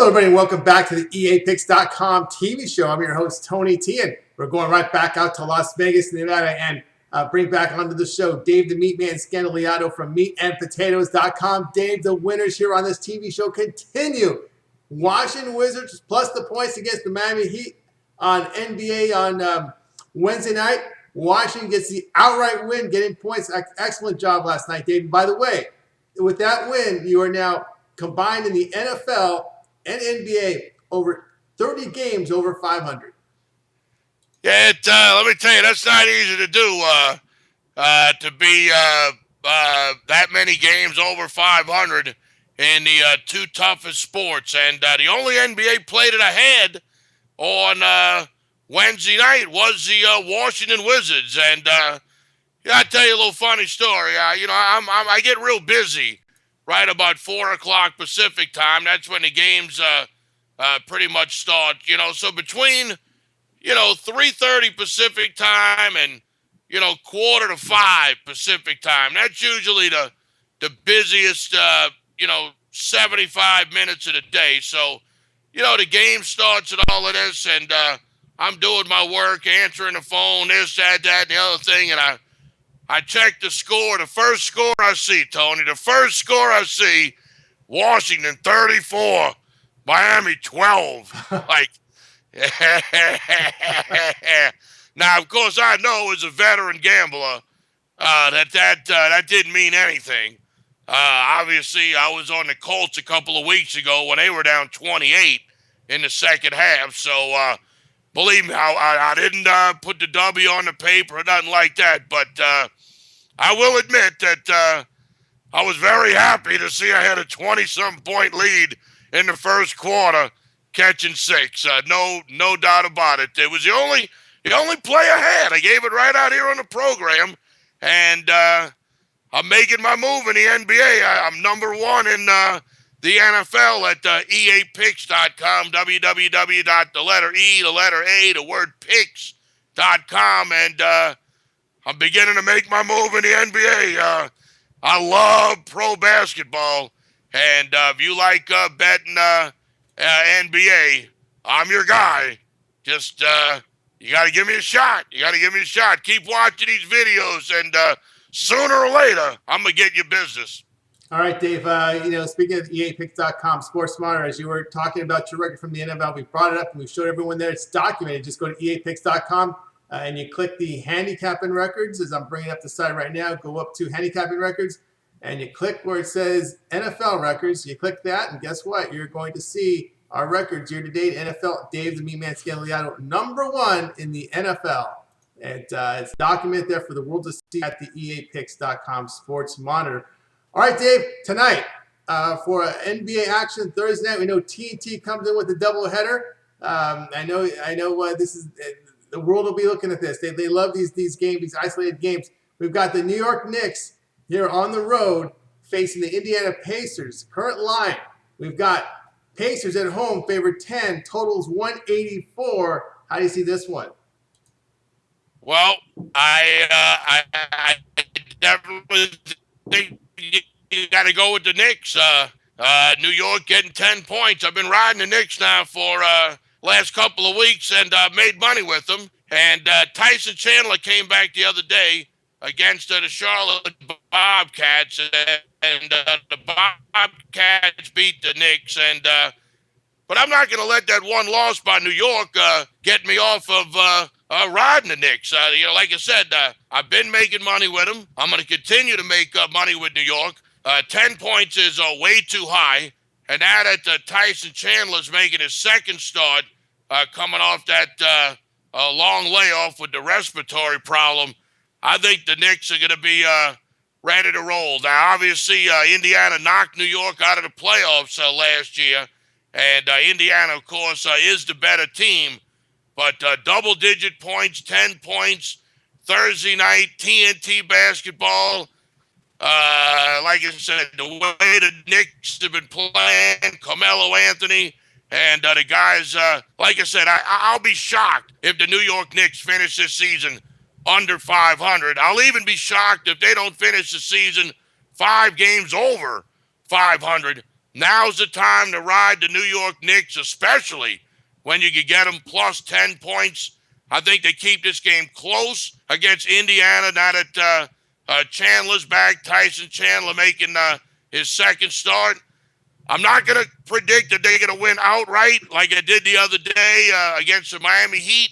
Hello, everybody, and welcome back to the EAPicks.com TV show. I'm your host, Tony T, and we're going right back out to Las Vegas, Nevada, and bring back onto the show Dave the Meatman Scandaliato from meatandpotatoes.com. Dave, the winners here on this TV show continue. Washington Wizards plus the points against the Miami Heat on NBA on Wednesday night. Washington gets the outright win, getting points. Excellent job last night, Dave. And by the way, with that win, you are now combined in the NFL and NBA over 30 games over 500. Yeah, let me tell you, that's not easy to do. To be that many games over 500 in the two toughest sports, and the only NBA play that I had on Wednesday night was the Washington Wizards, and yeah, I'll tell you a little funny story. I get real busy right about 4 o'clock Pacific time. That's when the games pretty much start. So between 3:30 Pacific time and 4:45 Pacific time, that's usually the busiest 75 minutes of the day. So the game starts and all of this, and I'm doing my work, answering the phone, this, that, and the other thing, and I check the score. The first score I see, Tony, Washington 34, Miami 12. Like, now, of course, I know as a veteran gambler that didn't mean anything. Obviously, I was on the Colts a couple of weeks ago when they were down 28 in the second half. So, believe me, I didn't put the W on the paper or nothing like that. But I will admit that I was very happy to see I had a 20-some point lead in the first quarter, catching 6. No doubt about it. It was the only play I had. I gave it right out here on the program, and I'm making my move in the NBA. I'm number one in the NFL at EAPicks.com, www.picks.com, and I'm beginning to make my move in the NBA. I love pro basketball, and if you like betting NBA, I'm your guy. Just you got to give me a shot. Keep watching these videos, and sooner or later, I'm going to get you business. All right, Dave, speaking of EAPicks.com, Sports Monitor, as you were talking about your record from the NFL, we brought it up and we showed everyone there. It's documented. Just go to EAPicks.com and you click the handicapping records. As I'm bringing up the site right now, go up to handicapping records and you click where it says NFL records. You click that, and guess what? You're going to see our records year-to-date. NFL, Dave the Meatman Scandaliato, number one in the NFL. It's documented there for the world to see at the EAPicks.com Sports Monitor. All right, Dave, tonight for NBA action Thursday night, we know TNT comes in with a doubleheader. I know. This is the world will be looking at this. They love these games, these isolated games. We've got the New York Knicks here on the road facing the Indiana Pacers. Current line, we've got Pacers at home, favored 10, totals 184. How do you see this one? Well, I definitely think you got to go with the Knicks. New York getting 10 points. I've been riding the Knicks now for last couple of weeks and made money with them. And Tyson Chandler came back the other day against the Charlotte Bobcats, and the Bobcats beat the Knicks. But I'm not going to let that one loss by New York get me off of riding the Knicks. Like I said, I've been making money with them. I'm going to continue to make money with New York. 10 points is way too high. And now that Tyson Chandler's making his second start, coming off that long layoff with the respiratory problem, I think the Knicks are going to be ready to roll. Now, obviously, Indiana knocked New York out of the playoffs last year. And Indiana, of course, is the better team. But double-digit points, 10 points, Thursday night, TNT basketball. Like I said, the way the Knicks have been playing, Carmelo Anthony, and the guys, like I said, I'll be shocked if the New York Knicks finish this season under 500. I'll even be shocked if they don't finish the season 5 games over 500. Now's the time to ride the New York Knicks, especially when you could get them plus 10 points. I think they keep this game close against Indiana now that Chandler's back. Tyson Chandler making his second start. I'm not going to predict that they're going to win outright like I did the other day against the Miami Heat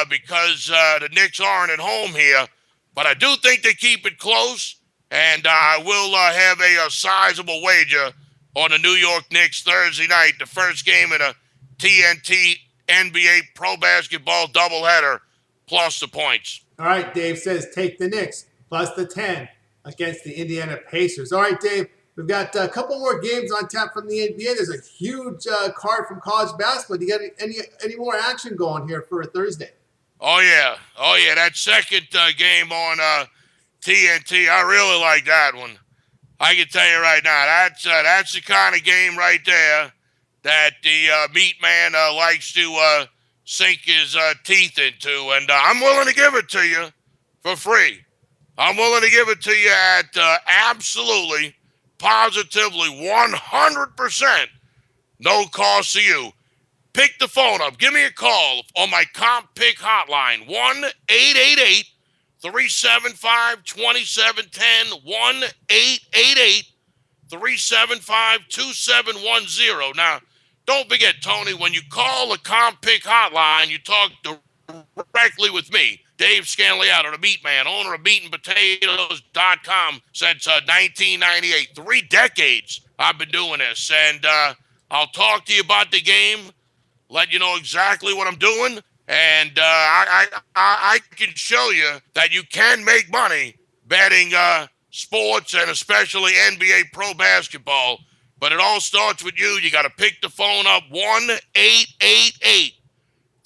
because the Knicks aren't at home here. But I do think they keep it close, and I will have a sizable wager on the New York Knicks Thursday night, the first game in a TNT NBA Pro Basketball doubleheader, plus the points. All right, Dave says take the Knicks plus the 10 against the Indiana Pacers. All right, Dave, we've got a couple more games on tap from the NBA. There's a huge card from college basketball. Do you got any more action going here for a Thursday? Oh, yeah. That second game on TNT, I really like that one. I can tell you right now, that's the kind of game right there that the Meatman likes to sink his teeth into, and I'm willing to give it to you for free. I'm willing to give it to you at absolutely, positively, 100% no cost to you. Pick the phone up. Give me a call on my Comp Pick hotline, 1-888-375-2710, 1-888-375-2710. Now, don't forget, Tony, when you call the Comp Pick hotline, you talk directly with me, Dave Scandaliato, the Meatman, owner of MeatandPotatoes.com since 1998. 3 decades I've been doing this, and I'll talk to you about the game, let you know exactly what I'm doing, and I can show you that you can make money betting sports and especially NBA pro basketball. But it all starts with you. You got to pick the phone up,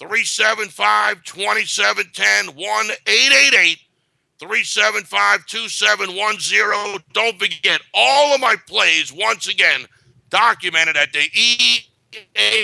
1-888-375-2710, 1-888-375-2710. Don't forget, all of my plays, once again, documented at the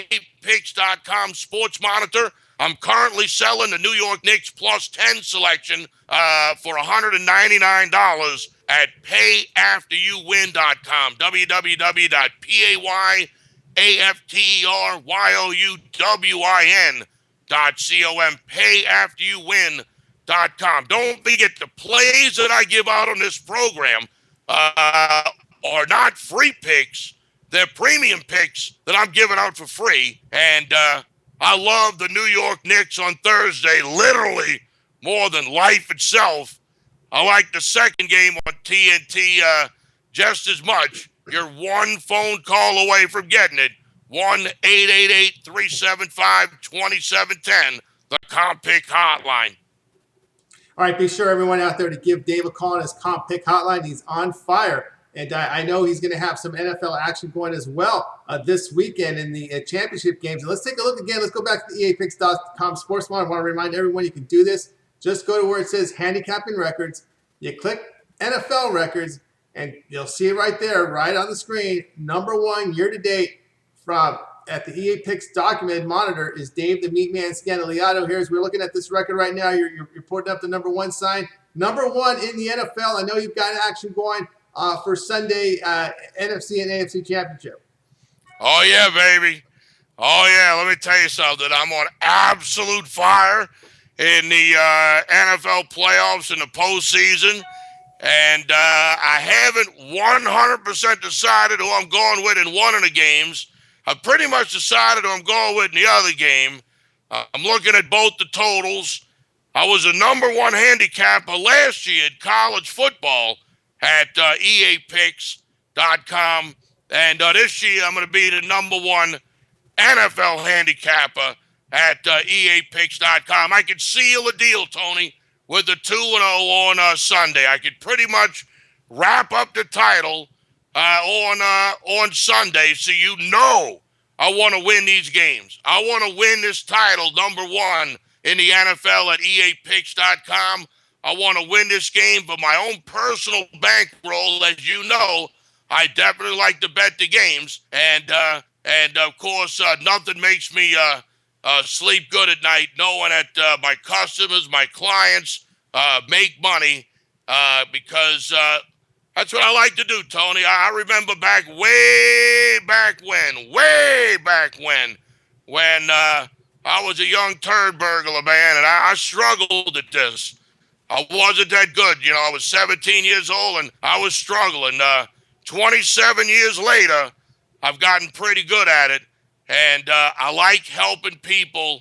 EAPicks.com Sports Monitor. I'm currently selling the New York Knicks plus 10 selection for $199 at payafteryouwin.com. www.payafteryouwin.com. Payafteryouwin.com. Don't forget, the plays that I give out on this program are not free picks. They're premium picks that I'm giving out for free. And I love the New York Knicks on Thursday, literally more than life itself. I like the second game on TNT just as much. You're one phone call away from getting it. 1-888-375-2710, the Comp Pick hotline. All right, be sure everyone out there to give Dave a call on his Comp Pick hotline. He's on fire. And I know he's going to have some NFL action going as well this weekend in the championship games. And let's take a look again. Let's go back to the EAPicks.com Sports Monitor. I want to remind everyone you can do this. Just go to where it says Handicapping Records. You click NFL Records, and you'll see it right there, right on the screen. Number one year-to-date from at the EA Picks documented monitor is Dave the Meatman Scandaliato. Here as we're looking at this record right now, you're putting up the number one sign. Number one in the NFL. I know you've got action going for Sunday NFC and AFC Championship. Oh, yeah, baby. Oh, yeah, let me tell you something. I'm on absolute fire in the NFL playoffs in the postseason. And I haven't 100% decided who I'm going with in one of the games. I've pretty much decided who I'm going with in the other game. I'm looking at both the totals. I was a number one handicapper last year in college football at EAPicks.com. And this year I'm going to be the number one NFL handicapper at EAPicks.com. I could seal a deal, Tony, with the 2-0 on Sunday. I could pretty much wrap up the title on Sunday, so you know I want to win these games. I want to win this title, number one in the NFL at EAPicks.com. I want to win this game for my own personal bankroll. As you know, I definitely like to bet the games, and of course, nothing makes me sleep good at night knowing that my customers, my clients make money because That's what I like to do, Tony. I remember way back when I was a young turd burglar, man, and I struggled at this. I wasn't that good. You know, I was 17 years old and I was struggling. 27 years later, I've gotten pretty good at it. And I like helping people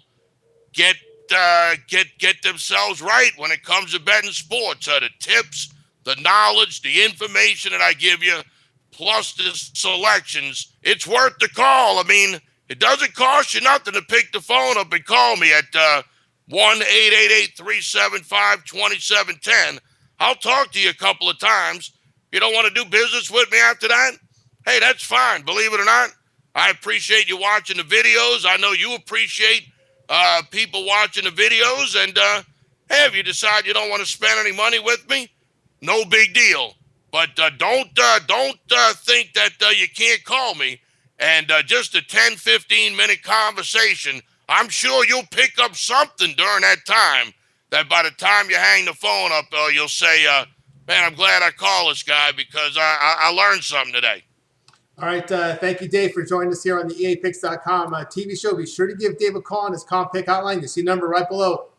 get get themselves right when it comes to betting sports. The tips, the knowledge, the information that I give you, plus the selections, it's worth the call. I mean, it doesn't cost you nothing to pick the phone up and call me at 1-888-375-2710. I'll talk to you a couple of times. If you don't want to do business with me after that, hey, that's fine. Believe it or not, I appreciate you watching the videos. I know you appreciate people watching the videos. And hey, if you decide you don't want to spend any money with me, no big deal. But don't think that you can't call me. And just a 10-15 minute conversation, I'm sure you'll pick up something during that time that by the time you hang the phone up, you'll say, man, I'm glad I called this guy because I learned something today. All right. Thank you, Dave, for joining us here on the EAPicks.com TV show. Be sure to give Dave a call on his comp pick hotline. You see the number right below,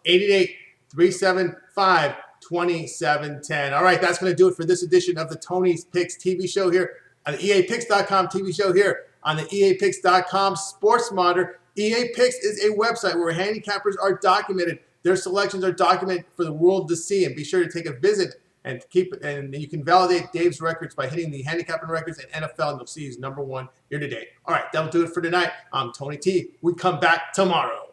888-375-2710. All right. That's going to do it for this edition of the Tony's Picks TV show here on the EAPicks.com TV show here on the EAPicks.com Sports Monitor. EA Picks is a website where handicappers are documented. Their selections are documented for the world to see. And be sure to take a visit and you can validate Dave's records by hitting the handicapping records and NFL, and you'll see he's #1 here today. All right, that'll do it for tonight. I'm Tony T. We come back tomorrow.